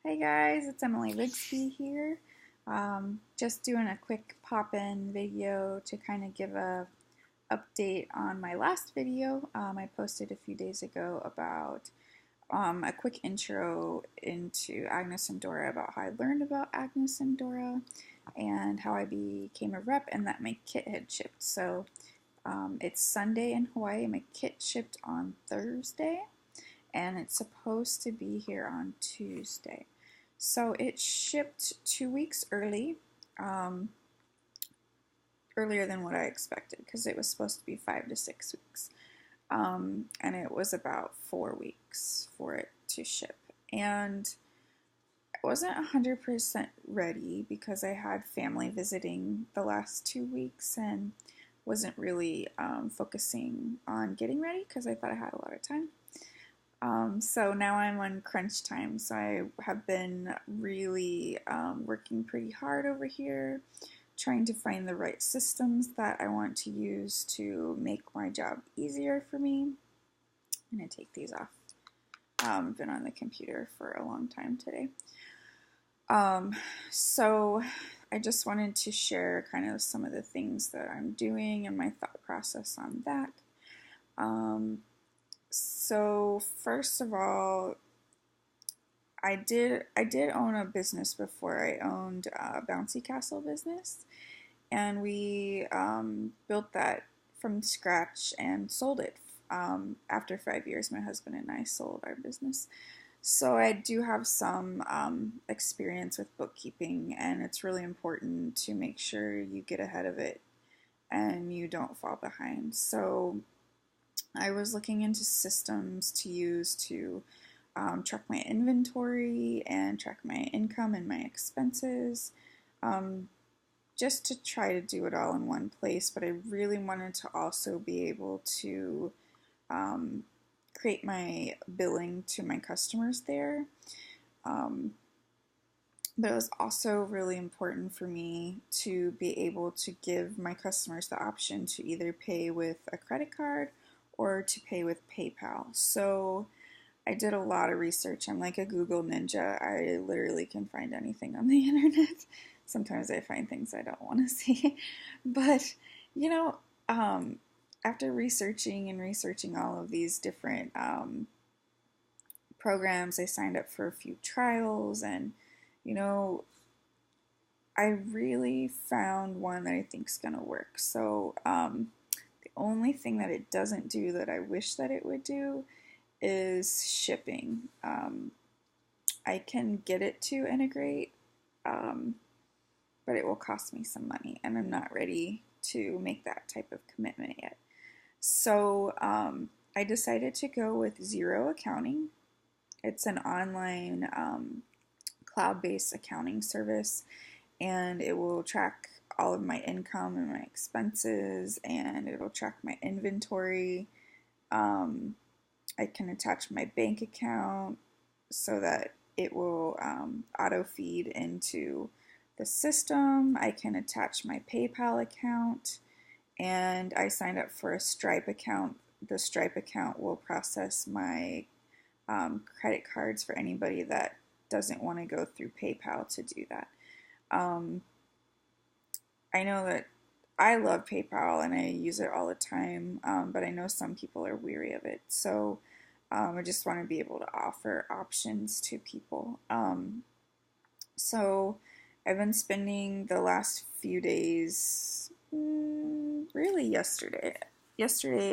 Hey guys, it's Emily Rigsby here. Just doing a quick pop-in video to kind of give a update on my last video I posted a few days ago about a quick intro into Agnes and Dora, about how I learned about Agnes and Dora and how I became a rep and that my kit had shipped. So it's Sunday in Hawaii. My kit shipped on Thursday and it's supposed to be here on Tuesday. So it shipped 2 weeks um, earlier than what I expected because it was supposed to be 5 to 6 weeks. And it was about 4 weeks for it to ship. And I wasn't 100% ready because I had family visiting the last 2 weeks and wasn't really focusing on getting ready because I thought I had a lot of time. So now I'm on crunch time, so I have been really working pretty hard over here, trying to find the right systems that I want to use to make my job easier for me. I'm going to take these off. Been on the computer for a long time today. So I just wanted to share kind of some of the things that I'm doing and my thought process on that. So first of all, I did own a business before. I owned a bouncy castle business, and we built that from scratch and sold it. After 5 years, my husband and I sold our business. So I do have some experience with bookkeeping, and it's really important to make sure you get ahead of it and you don't fall behind. So I was looking into systems to use to track my inventory and track my income and my expenses, just to try to do it all in one place. But I really wanted to also be able to create my billing to my customers there. But it was also really important for me to be able to give my customers the option to either pay with a credit card or to pay with PayPal. So I did a lot of research. I'm like a Google ninja. I literally can find anything on the internet. Sometimes I find things I don't want to see. But, you know, after researching all of these different programs, I signed up for a few trials, and, you know, I really found one that I think is going to work. So the only thing that it doesn't do that I wish that it would do is shipping. I can get it to integrate, but it will cost me some money, and I'm not ready to make that type of commitment yet. So I decided to go with Zero Accounting. It's an online cloud-based accounting service, and it will track all of my income and my expenses, and it will track my inventory. I can attach my bank account so that it will auto feed into the system. I can attach my PayPal account, and I signed up for a Stripe account. The Stripe account will process my credit cards for anybody that doesn't want to go through PayPal to do that. I know that I love PayPal and I use it all the time, but I know some people are weary of it. So I just want to be able to offer options to people. So I've been spending the last few days, really yesterday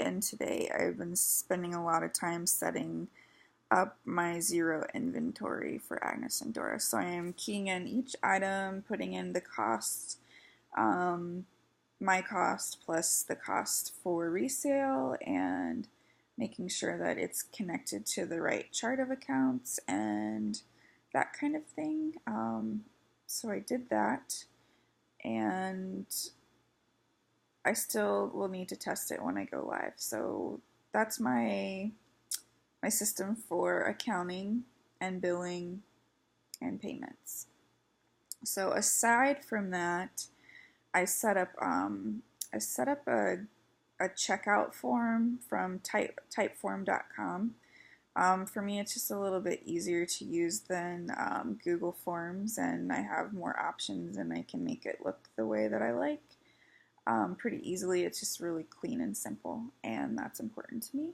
and today, I've been spending a lot of time setting up my zero inventory for Agnes and Dora. So I am keying in each item, putting in the cost, my cost plus the cost for resale, and making sure that it's connected to the right chart of accounts and that kind of thing. So I did that, and I still will need to test it when I go live. So that's my system for accounting and billing and payments. So aside from that, I set up a checkout form from typeform.com. For me, it's just a little bit easier to use than Google Forms, and I have more options and I can make it look the way that I like pretty easily. It's just really clean and simple, and that's important to me.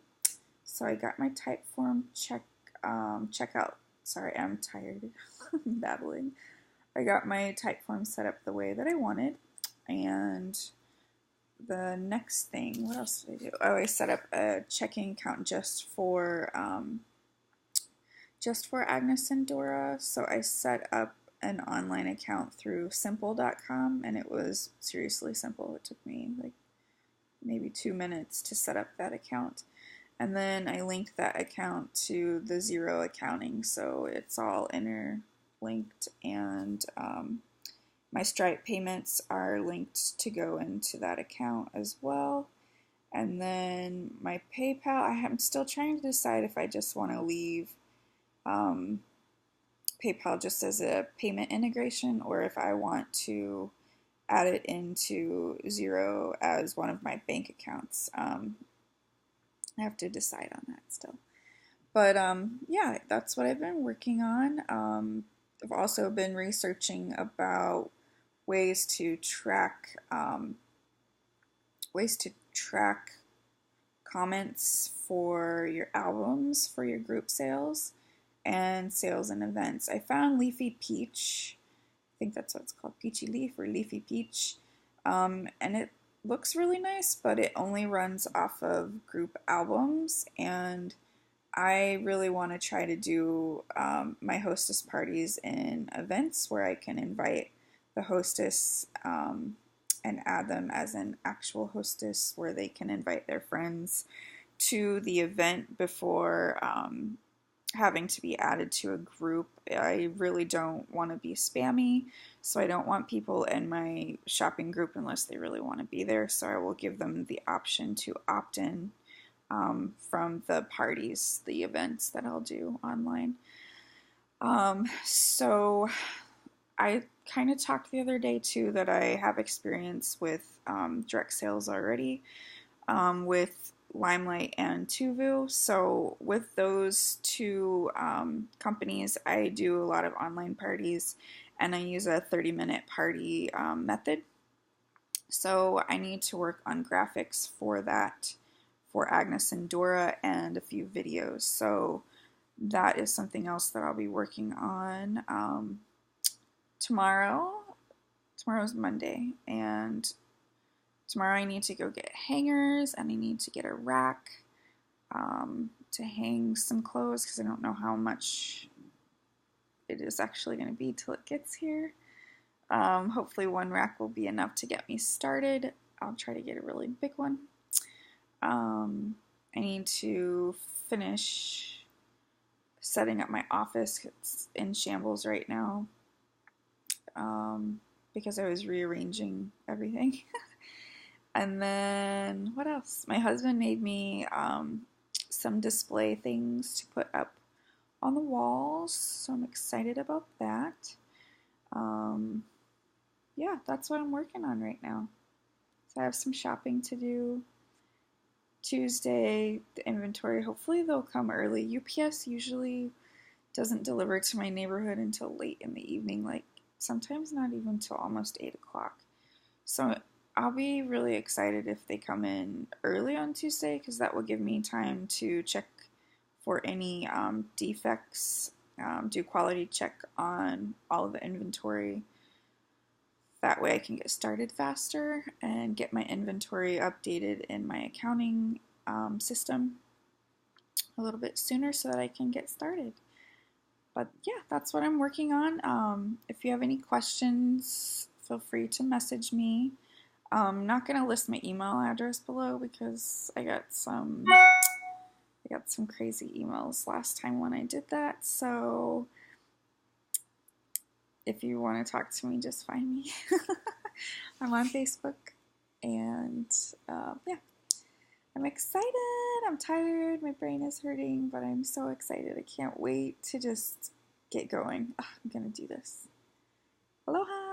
So I got my Typeform checkout. Sorry, I'm tired. I'm babbling. I got my Typeform set up the way that I wanted, and the next thing, what else did I do? Oh, I set up a checking account just for Agnes and Dora. So I set up an online account through simple.com, and it was seriously simple. It took me like maybe 2 minutes to set up that account. And then I linked that account to the Xero accounting, so it's all interlinked, and my Stripe payments are linked to go into that account as well. And then my PayPal, I'm still trying to decide if I just want to leave PayPal just as a payment integration, or if I want to add it into Xero as one of my bank accounts. I have to decide on that still. But yeah, that's what I've been working on. I've also been researching about ways to track comments for your albums, for your group sales, and sales and events. I found Leafy Peach. I think that's what it's called, Peachy Leaf or Leafy Peach. And it looks really nice, but it only runs off of group albums, and I really want to try to do my hostess parties in events where I can invite the hostess and add them as an actual hostess where they can invite their friends to the event before having to be added to a group. I really don't want to be spammy, so I don't want people in my shopping group unless they really want to be there, so I will give them the option to opt in from the parties, the events that I'll do online. So I kind of talked the other day too that I have experience with direct sales already with Limelight and Tuvu. So with those two companies, I do a lot of online parties, and I use a 30-minute party method. So I need to work on graphics for that, for Agnes and Dora, and a few videos. So that is something else that I'll be working on tomorrow. Tomorrow's Monday, and tomorrow I need to go get hangers, and I need to get a rack to hang some clothes, because I don't know how much it is actually going to be till it gets here. Hopefully one rack will be enough to get me started. I'll try to get a really big one. I need to finish setting up my office. It's in shambles right now because I was rearranging everything. And then what else? My husband made me some display things to put up on the walls, so I'm excited about that. Yeah, that's what I'm working on right now. So I have some shopping to do. Tuesday, the inventory, hopefully they'll come early. UPS usually doesn't deliver to my neighborhood until late in the evening, like sometimes not even till almost 8 o'clock. So I'll be really excited if they come in early on Tuesday, because that will give me time to check for any defects, do quality check on all of the inventory. That way I can get started faster and get my inventory updated in my accounting system a little bit sooner so that I can get started. But yeah, that's what I'm working on. If you have any questions, feel free to message me. I'm not going to list my email address below because I got some crazy emails last time when I did that. So if you want to talk to me, just find me. I'm on Facebook, and yeah, I'm excited. I'm tired. My brain is hurting, but I'm so excited. I can't wait to just get going. I'm gonna do this. Aloha!